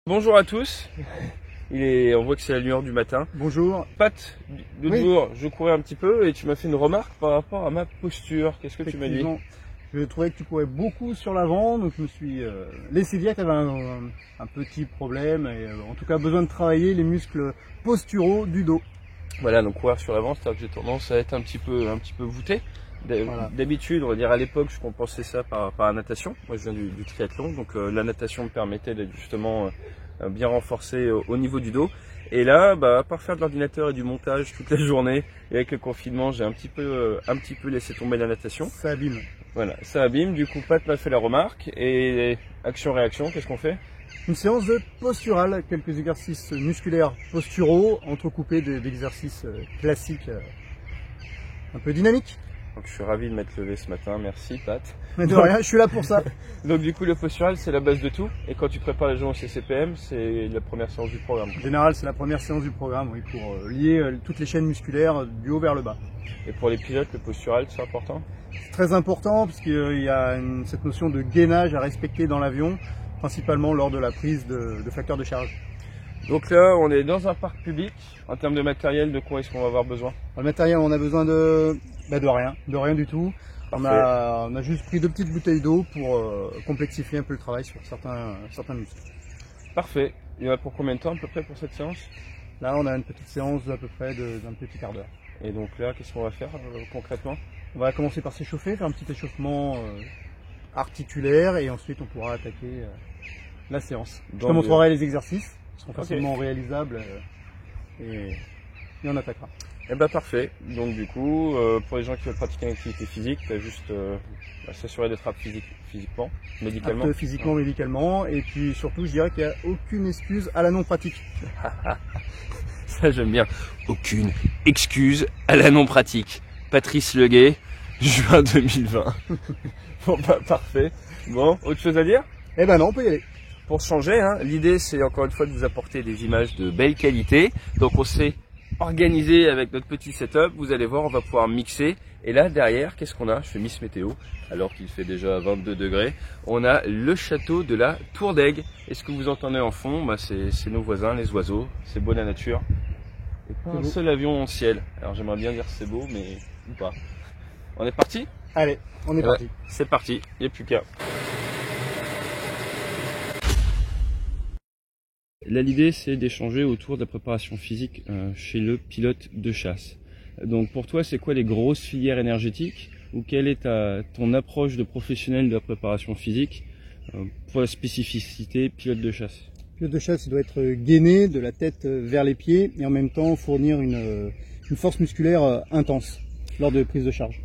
Bonjour à tous, on voit que c'est la lueur du matin. Bonjour. Pat, l'autre jour, je courais un petit peu et tu m'as fait une remarque par rapport à ma posture. Qu'est-ce que tu m'as dit? Je trouvais que tu courais beaucoup sur l'avant, donc je me suis laissé dire que tu avais un petit problème, et en tout cas besoin de travailler les muscles posturaux du dos. Voilà, donc courir sur l'avant, c'est-à-dire que j'ai tendance à être un petit peu voûté. Voilà. D'habitude, on va dire à l'époque, je compensais ça par la natation. Moi, je viens du triathlon, donc la natation me permettait d'être justement bien renforcé au niveau du dos. Et là, à part faire de l'ordinateur et du montage toute la journée, et avec le confinement, j'ai un petit peu laissé tomber la natation. Ça abîme. Voilà, ça abîme. Du coup, Pat m'a fait la remarque. Et action-réaction, qu'est-ce qu'on fait? Une séance de postural, quelques exercices musculaires posturaux, entrecoupés d'exercices classiques un peu dynamiques. Donc je suis ravi de m'être levé ce matin, merci Pat. Mais de rien, je suis là pour ça. Donc du coup le postural c'est la base de tout, et quand tu prépares les gens au CCPM, c'est la première séance du programme. En général c'est la première séance du programme, oui, pour lier toutes les chaînes musculaires du haut vers le bas. Et pour les pilotes, le postural c'est important? C'est très important parce qu'il y a cette notion de gainage à respecter dans l'avion, principalement lors de la prise de facteurs de charge. Donc là on est dans un parc public, en termes de matériel, de quoi est-ce qu'on va avoir besoin? Dans le matériel on a besoin de rien du tout. On a juste pris 2 petites bouteilles d'eau pour complexifier un peu le travail sur certains muscles. Parfait. Il y en a pour combien de temps à peu près pour cette séance? Là on a une petite séance à peu près d'un petit quart d'heure. Et donc là qu'est-ce qu'on va faire concrètement? On va commencer par s'échauffer, faire un petit échauffement articulaire, et ensuite on pourra attaquer la séance. Je te montrerai les exercices, qui seront facilement réalisables, et on attaquera. Eh parfait. Donc du coup, pour les gens qui veulent pratiquer une activité physique, tu as juste s'assurer d'être apte physiquement, médicalement. Apte physiquement, médicalement, et puis surtout je dirais qu'il n'y a aucune excuse à la non-pratique. Ça j'aime bien. Aucune excuse à la non-pratique. Patrice Leguet, juin 2020. Bon parfait. Bon, autre chose à dire? Eh ben non, on peut y aller. Pour changer, hein, l'idée c'est encore une fois de vous apporter des images de belle qualité. Donc on s'est organisé avec notre petit setup. Vous allez voir, on va pouvoir mixer. Et là derrière, qu'est-ce qu'on a? Je fais Miss Météo, alors qu'il fait déjà 22 degrés. On a le château de la Tour d'Aigle. Et ce que vous entendez en fond, c'est nos voisins, les oiseaux. C'est beau la nature. Et pas un seul avion en ciel. Alors j'aimerais bien dire c'est beau, mais ou pas. On est parti? Allez, on est parti. C'est parti, il n'y a plus qu'à. Là, l'idée, c'est d'échanger autour de la préparation physique chez le pilote de chasse. Donc, pour toi, c'est quoi les grosses filières énergétiques, ou quelle est ton approche de professionnel de la préparation physique pour la spécificité pilote de chasse? Le pilote de chasse, il doit être gainé de la tête vers les pieds, et en même temps fournir une force musculaire intense lors de prise de charge.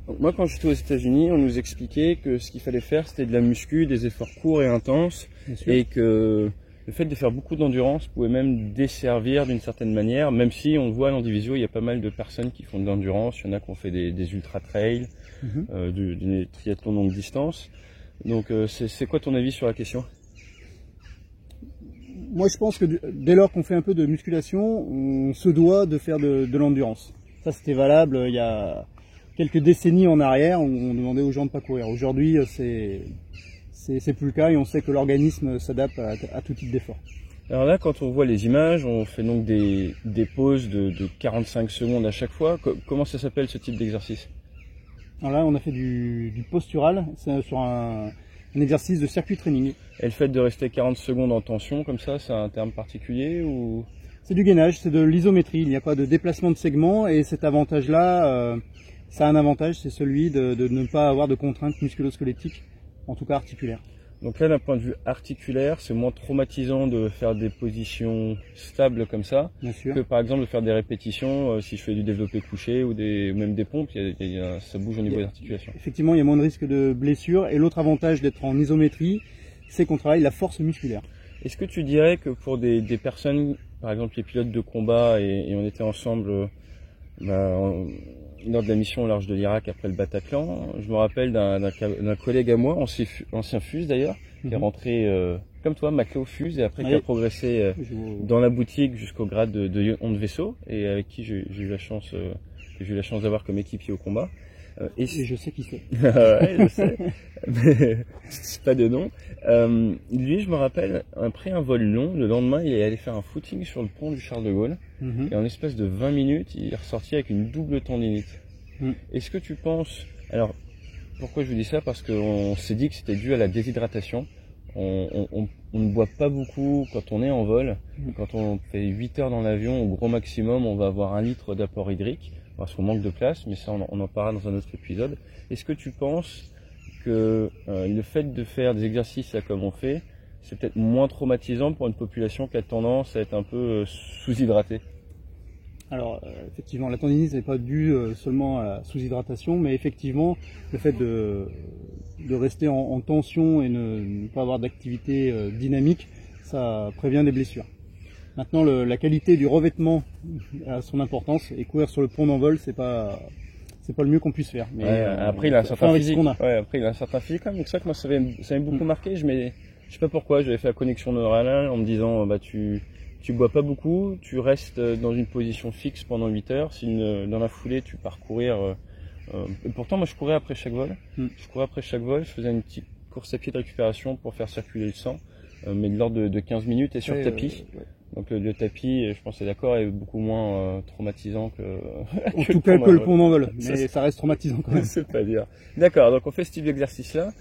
Donc, moi, quand j'étais aux États-Unis, on nous expliquait que ce qu'il fallait faire, c'était de la muscu, des efforts courts et intenses, et que le fait de faire beaucoup d'endurance pouvait même desservir d'une certaine manière, même si on le voit à l'Andivisio, il y a pas mal de personnes qui font de l'endurance, il y en a qui ont fait des ultra-trails, des triathlons longue distance. Donc c'est quoi ton avis sur la question? Moi je pense que dès lors qu'on fait un peu de musculation, on se doit de faire de l'endurance. Ça c'était valable il y a quelques décennies en arrière, où on demandait aux gens de ne pas courir. Aujourd'hui c'est plus le cas, et on sait que l'organisme s'adapte à tout type d'effort. Alors là, quand on voit les images, on fait donc des pauses de 45 secondes à chaque fois. Comment ça s'appelle ce type d'exercice? Alors là, on a fait du postural, c'est sur un exercice de circuit training. Et le fait de rester 40 secondes en tension, comme ça, c'est un terme particulier ou? C'est du gainage, c'est de l'isométrie, il n'y a pas de déplacement de segment, et cet avantage-là, ça a un avantage, c'est celui de ne pas avoir de contraintes musculo-squelettiques, en tout cas articulaire. Donc là, d'un point de vue articulaire, c'est moins traumatisant de faire des positions stables comme ça, que par exemple de faire des répétitions, si je fais du développé couché ou même des pompes, ça bouge au niveau des articulations. Effectivement, il y a moins de risque de blessure, et l'autre avantage d'être en isométrie, c'est qu'on travaille la force musculaire. Est-ce que tu dirais que pour des personnes, par exemple les pilotes de combat, et on était ensemble lors de la mission au large de l'Irak après le Bataclan, je me rappelle d'un collègue à moi, ancien FUSE d'ailleurs, qui est rentré comme toi, Maclé FUSE, et après qui a progressé dans la boutique jusqu'au grade de lieutenant de vaisseau, et avec qui j'ai eu la chance d'avoir comme équipier au combat. Et je sais qui c'est. Ouais, je sais. Mais c'est pas de nom. Lui, je me rappelle, après un vol long, le lendemain, il est allé faire un footing sur le pont du Charles de Gaulle. Et en espace de 20 minutes, il est ressorti avec une double tendinite. Est-ce que tu penses... Alors, pourquoi je vous dis ça? Parce qu'on s'est dit que c'était dû à la déshydratation. On ne boit pas beaucoup quand on est en vol. Quand on fait 8 heures dans l'avion, au gros maximum, on va avoir 1 litre d'apport hydrique parce qu'on manque de place, mais ça on en parlera dans un autre épisode. Est-ce que tu penses que le fait de faire des exercices là comme on fait, c'est peut-être moins traumatisant pour une population qui a tendance à être un peu sous-hydratée? Alors effectivement, la tendinite n'est pas due seulement à la sous-hydratation, mais effectivement le fait de rester en tension et ne pas avoir d'activité dynamique, ça prévient des blessures. Maintenant, la qualité du revêtement a son importance, et courir sur le pont d'envol, c'est pas le mieux qu'on puisse faire. Mais après, il a un certain physique. Ouais, après, il a un certain physique. Donc ça que moi, ça m'a beaucoup marqué. Je sais pas pourquoi, j'avais fait la connexion neurale en me disant, bah tu bois pas beaucoup, tu restes dans une position fixe pendant 8 heures. Si dans la foulée, tu pars courir. Et pourtant, moi, je courais après chaque vol. Je faisais une petite course à pied de récupération pour faire circuler le sang, mais de l'ordre de 15 minutes et sur tapis. Donc le tapis, je pense que c'est d'accord, est beaucoup moins traumatisant que... En tout cas que le pont d'envol, mais ça reste traumatisant quand même. C'est pas dire. D'accord, donc on fait ce type d'exercice-là.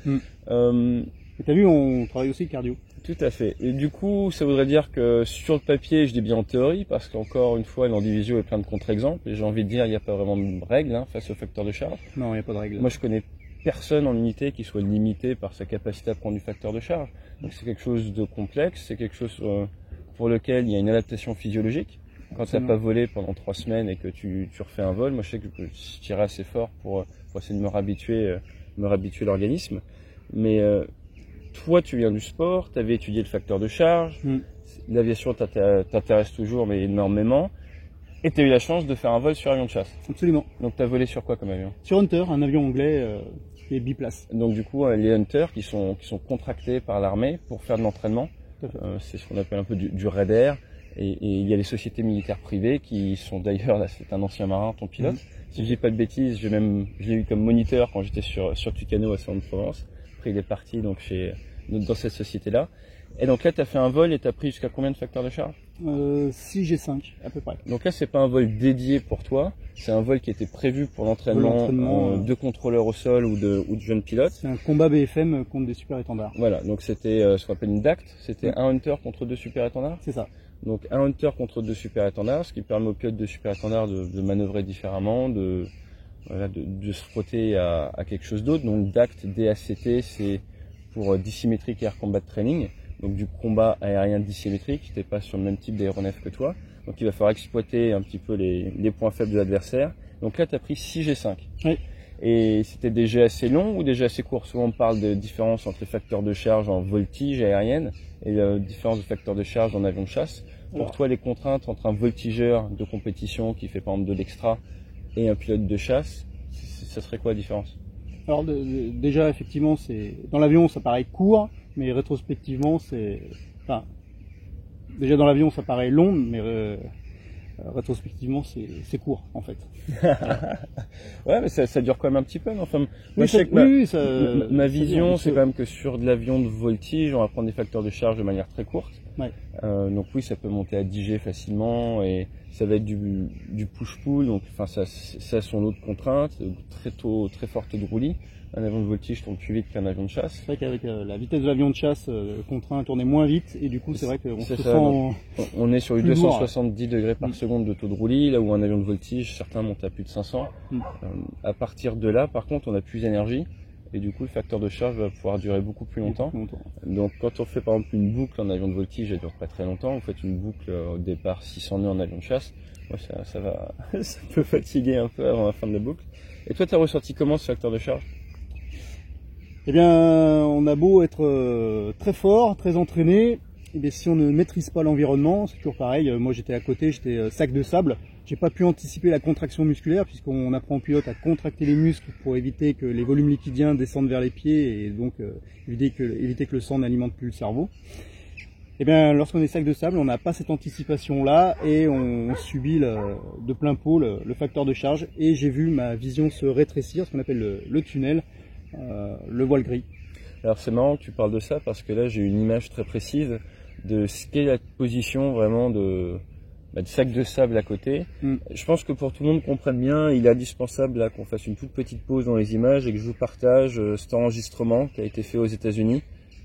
Et t'as vu, on travaille aussi le cardio. Tout à fait. Et du coup, ça voudrait dire que sur le papier, je dis bien en théorie, parce qu'encore une fois, l'Andivisio est plein de contre-exemples, et j'ai envie de dire, il n'y a pas vraiment de règles face au facteur de charge. Non, il n'y a pas de règles. Moi, je connais personne en unité qui soit limité par sa capacité à prendre du facteur de charge. Donc c'est quelque chose de complexe, c'est quelque chose pour lequel il y a une adaptation physiologique. Quand tu n'as pas volé pendant 3 semaines et que tu refais un vol, moi je sais que je tirais assez fort pour essayer de me réhabituer l'organisme. Mais toi, tu viens du sport, tu avais étudié le facteur de charge, l'aviation t'intéresse toujours, mais énormément. Et tu as eu la chance de faire un vol sur avion de chasse. Absolument. Donc tu as volé sur quoi comme avion? Sur Hunter, un avion anglais qui est biplace. Donc du coup, les Hunters qui sont contractés par l'armée pour faire de l'entraînement, c'est ce qu'on appelle un peu du raid air. Et il y a les sociétés militaires privées qui sont d'ailleurs, là c'est un ancien marin, ton pilote. Si je dis pas de bêtises, je l'ai eu comme moniteur quand j'étais sur Tucano à Salon-de-Provence. Après il est parti donc dans cette société-là. Et donc là tu as fait un vol et tu as pris jusqu'à combien de facteurs de charge? 6 G5 à peu près. Donc là c'est pas un vol dédié pour toi, c'est un vol qui était prévu pour l'entraînement de contrôleurs au sol ou de jeunes pilotes. C'est un combat BFM contre des super étendards. Voilà, donc c'était ce qu'on appelle une DACT, c'était un Hunter contre 2 super étendards. C'est ça. Donc un Hunter contre 2 super étendards, ce qui permet aux pilotes de super étendards de manœuvrer différemment, de se frotter à quelque chose d'autre. Donc DACT, DACT, c'est pour Dissymetric Air Combat Training, donc du combat aérien dissymétrique, t'es pas sur le même type d'aéronef que toi. Donc il va falloir exploiter un petit peu les points faibles de l'adversaire. Donc là tu as pris 6 G5. Oui. Et c'était des jets assez longs ou des jets assez courts? Souvent on parle de différence entre les facteurs de charge en voltige aérienne et la différence de facteurs de charge en avion de chasse. Pour toi, les contraintes entre un voltigeur de compétition qui fait par exemple de l'extra et un pilote de chasse, ça serait quoi la différence? Alors déjà effectivement, dans l'avion ça paraît court, mais rétrospectivement déjà dans l'avion ça paraît long, mais rétrospectivement c'est court en fait. Ouais, mais ça dure quand même un petit peu. Enfin, moi, oui, je sais que ma vision, c'est quand même que sur de l'avion de voltige, on va prendre des facteurs de charge de manière très courte. Ouais. Donc oui, ça peut monter à 10 G facilement et ça va être du push-pull. Donc, enfin, ça a son autre contrainte, très forte de roulis. Un avion de voltige tourne plus vite qu'un avion de chasse. C'est vrai qu'avec la vitesse de l'avion de chasse, contraint à tourner moins vite et du coup c'est vrai qu'on se sent... On est sur du 270 degrés par seconde de taux de roulis, là où un avion de voltige, certains montent à plus de 500. À partir de là, par contre, on a plus d'énergie et du coup le facteur de charge va pouvoir durer beaucoup plus longtemps. Donc quand on fait par exemple une boucle en avion de voltige, elle dure pas très longtemps. Vous faites une boucle au départ 600 nœuds en avion de chasse, moi ça peut fatiguer un peu avant la fin de la boucle. Et toi, tu as ressenti comment ce facteur de charge? Eh bien, on a beau être très fort, très entraîné, et bien si on ne maîtrise pas l'environnement, c'est toujours pareil. Moi j'étais à côté, j'étais sac de sable. J'ai pas pu anticiper la contraction musculaire puisqu'on apprend au pilote à contracter les muscles pour éviter que les volumes liquidiens descendent vers les pieds et donc éviter que le sang n'alimente plus le cerveau. Et bien, lorsqu'on est sac de sable, on n'a pas cette anticipation-là et on subit de plein pot le facteur de charge. Et j'ai vu ma vision se rétrécir, ce qu'on appelle le tunnel, le voile gris. Alors c'est marrant que tu parles de ça parce que là j'ai une image très précise de ce qu'est la position vraiment du sac de sable à côté. Je pense que pour tout le monde comprenne bien, il est indispensable là qu'on fasse une toute petite pause dans les images et que je vous partage cet enregistrement qui a été fait aux États-Unis,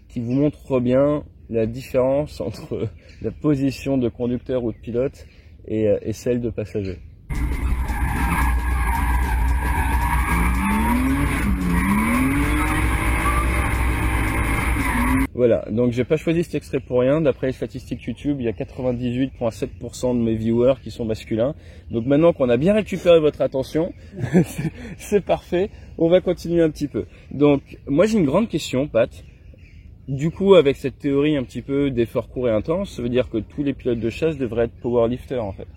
qui vous montre bien la différence entre la position de conducteur ou de pilote et celle de passager. Voilà, donc j'ai pas choisi cet extrait pour rien. D'après les statistiques YouTube, il y a 98,7% de mes viewers qui sont masculins. Donc maintenant qu'on a bien récupéré votre attention, c'est parfait, on va continuer un petit peu. Donc moi j'ai une grande question, Pat. Du coup, avec cette théorie un petit peu d'effort court et intense, ça veut dire que tous les pilotes de chasse devraient être powerlifters en fait?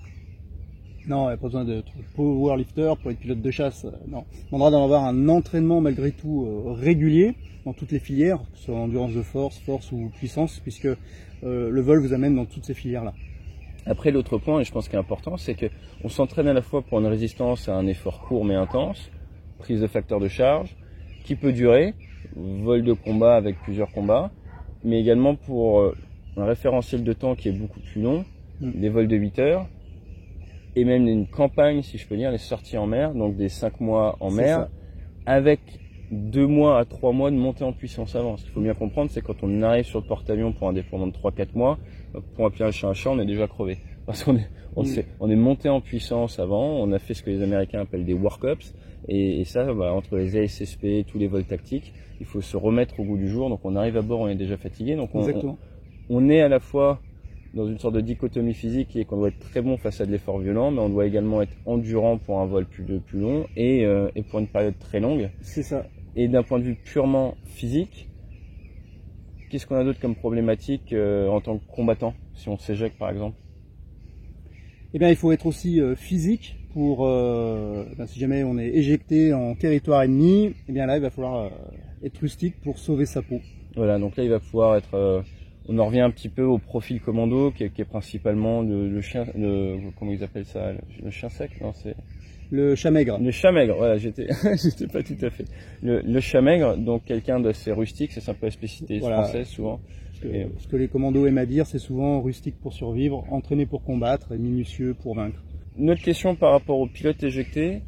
Non, il n'y a pas besoin d'être powerlifter pour être pilote de chasse. Non, on demandera d'en avoir un entraînement malgré tout régulier dans toutes les filières, que ce soit endurance de force ou puissance, puisque le vol vous amène dans toutes ces filières-là. Après, l'autre point, et je pense qu'il est important, c'est qu'on s'entraîne à la fois pour une résistance à un effort court mais intense, prise de facteur de charge, qui peut durer, vol de combat avec plusieurs combats, mais également pour un référentiel de temps qui est beaucoup plus long, des vols de 8 heures, et même une campagne, si je peux dire, les sorties en mer, donc des 5 mois en mer, avec 2 mois à 3 mois de montée en puissance avant. Ce qu'il faut bien comprendre, c'est quand on arrive sur le porte-avions pour un déploiement de 3-4 mois, pour appeler un chat, on est déjà crevé. Parce qu'on est monté en puissance avant, on a fait ce que les Américains appellent des workups, et ça, entre les ASSP, tous les vols tactiques, il faut se remettre au goût du jour. Donc on arrive à bord, on est déjà fatigué. Donc on est à la fois dans une sorte de dichotomie physique qui est qu'on doit être très bon face à de l'effort violent, mais on doit également être endurant pour un vol plus long et pour une période très longue. C'est ça. Et d'un point de vue purement physique, qu'est-ce qu'on a d'autre comme problématique en tant que combattant, si on s'éjecte par exemple? Eh bien, il faut être aussi physique pour, si jamais on est éjecté en territoire ennemi, eh bien là, il va falloir être rustique pour sauver sa peau. Voilà, donc là, il va pouvoir être... on en revient un petit peu au profil commando, qui est principalement le chien... comment ils appellent ça? Le chien sec? Non, c'est... Le chat maigre. Le chat maigre, voilà, j'étais pas tout à fait. Le chat maigre, donc quelqu'un d'assez rustique, c'est un peu la spécificité française souvent. Ce que les commandos aiment à dire, c'est souvent rustique pour survivre, entraîné pour combattre et minutieux pour vaincre. Une autre question par rapport au pilote éjecté.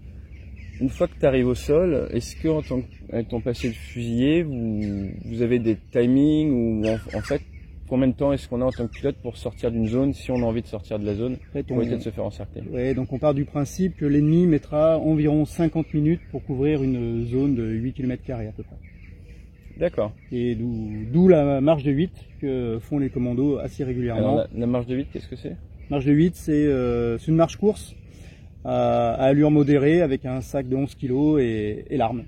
Une fois que tu arrives au sol, est-ce que en tant avec ton passé de fusilier, vous avez des timings ou en fait, combien de temps est-ce qu'on a en tant que pilote pour sortir d'une zone si on a envie de sortir de la zone pour éviter de se faire encercler? Oui, donc on part du principe que l'ennemi mettra environ 50 minutes pour couvrir une zone de 8 km² à peu près. D'accord. Et d'où la marche de 8 que font les commandos assez régulièrement. Alors la marche de 8, qu'est-ce que c'est? Marche de 8, c'est une marche course à allure modérée avec un sac de 11 kg et l'arme.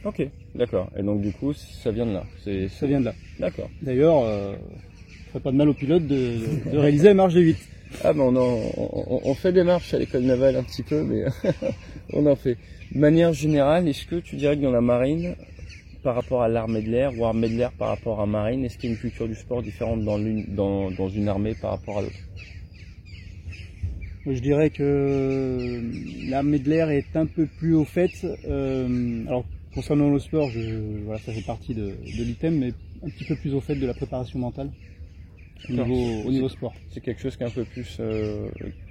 Ok, d'accord. Et donc du coup, ça vient de là. Ça vient de là. D'accord. D'ailleurs, ça ferait pas de mal aux pilotes de réaliser la marche de 8. Ah ben on fait des marches à l'école navale un petit peu, mais on en fait. De manière générale, est-ce que tu dirais que dans la marine, par rapport à l'armée de l'air ou armée de l'air par rapport à marine, est-ce qu'il y a une culture du sport différente dans une armée par rapport à l'autre? Je dirais que l'armée de l'air est un peu plus au fait. Alors concernant le sport, voilà, ça fait partie de l'item, mais un petit peu plus au fait de la préparation mentale au niveau sport. C'est quelque chose qui est un peu plus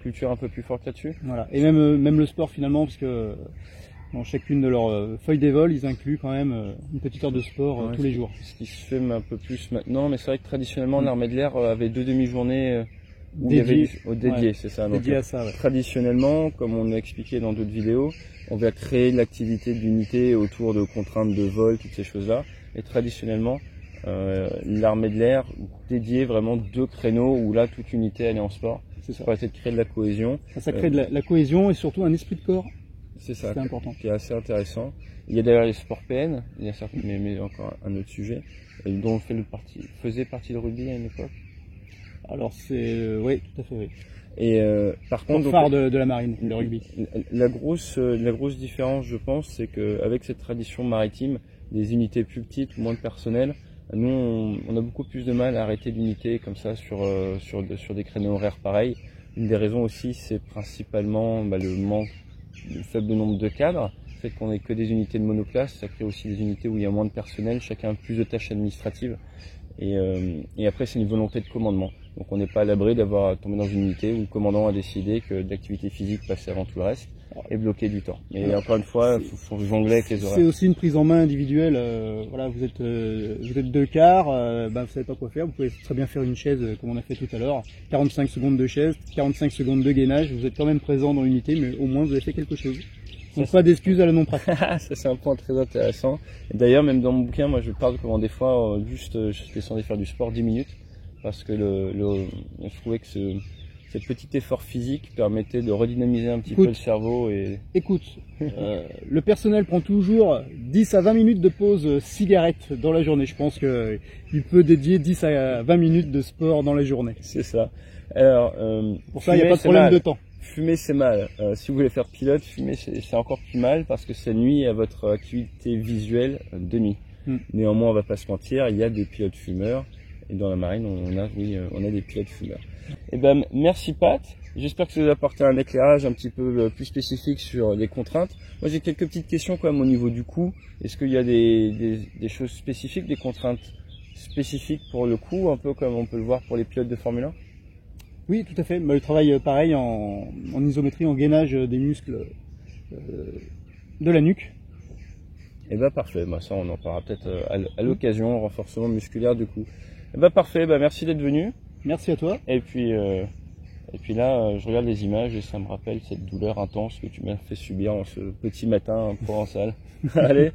culture un peu plus forte là-dessus. Voilà. Et même le sport finalement, parce que dans chacune de leurs feuilles des vols, ils incluent quand même une petite heure de sport tous les jours. Ce qui se fait un peu plus maintenant, mais c'est vrai que traditionnellement l'armée de l'air avait 2 demi-journées dédiées, c'est ça. Donc, dédiées à ça. Ouais. Traditionnellement, comme on a expliqué dans d'autres vidéos, on va créer de l'activité d'unité autour de contraintes de vol, toutes ces choses-là. Et traditionnellement, l'armée de l'air dédiait vraiment 2 créneaux où là toute unité allait en sport. C'est ça. Pour essayer de créer de la cohésion. Ça crée de la cohésion et surtout un esprit de corps. C'est ça, c'est important. Qui est assez intéressant. Il y a d'ailleurs les sports PN, il y a certains, mais encore un autre sujet, dont on faisait partie de rugby à une époque. Alors oui, tout à fait, oui. Et par contre, phare de la marine, le rugby. La grosse différence, je pense, c'est qu'avec cette tradition maritime, des unités plus petites, moins de personnel, Nous, on a beaucoup plus de mal à arrêter l'unité comme ça sur des créneaux horaires pareils. Une des raisons aussi, c'est principalement le faible nombre de cadres. Le fait qu'on n'ait que des unités de monoplace, ça crée aussi des unités où il y a moins de personnel, chacun a plus de tâches administratives. Et après, c'est une volonté de commandement. Donc on n'est pas à l'abri d'avoir tombé dans une unité où le commandant a décidé que l'activité physique passait avant tout le reste et bloquer du temps. Mais encore une fois, il faut jongler avec les horaires. C'est aussi une prise en main individuelle. Voilà, vous êtes deux quarts, vous savez pas quoi faire. Vous pouvez très bien faire une chaise comme on a fait tout à l'heure. 45 secondes de chaise, 45 secondes de gainage. Vous êtes quand même présent dans l'unité, mais au moins vous avez fait quelque chose. Donc pas d'excuses à la non-pratique. Ça c'est un point très intéressant. D'ailleurs, même dans mon bouquin, moi je parle comment des fois, je descendais faire du sport 10 minutes, parce que je trouvais que cet petit effort physique permettait de redynamiser un petit peu le cerveau. Écoute, le personnel prend toujours 10 à 20 minutes de pause cigarette dans la journée. Je pense qu'il peut dédier 10 à 20 minutes de sport dans la journée. C'est ça. Alors, pour ça, il n'y a pas de problème de temps. Fumer, c'est mal. Si vous voulez faire pilote, fumer, c'est encore plus mal parce que ça nuit à votre activité visuelle de nuit. Néanmoins, on va pas se mentir, il y a des pilotes fumeurs. Et dans la marine, on a des pilotes fumeurs. Eh ben, merci Pat. J'espère que ça vous a apporté un éclairage un petit peu plus spécifique sur les contraintes. Moi, j'ai quelques petites questions quand même au niveau du coût. Est-ce qu'il y a des choses spécifiques, des contraintes spécifiques pour le coût, un peu comme on peut le voir pour les pilotes de Formule 1? Oui, tout à fait. Le travail pareil en isométrie, en gainage des muscles de la nuque. Eh ben parfait. Ça, on en parlera peut-être à l'occasion, renforcement musculaire du cou. Eh ben parfait. Merci d'être venu. Merci à toi. Et puis là, je regarde les images et ça me rappelle cette douleur intense que tu m'as fait subir en ce petit matin provençal. Allez,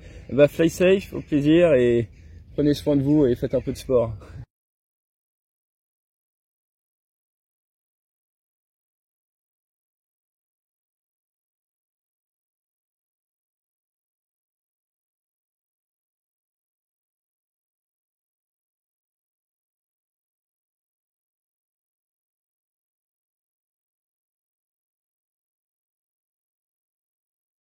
fly safe, au plaisir et prenez soin de vous et faites un peu de sport.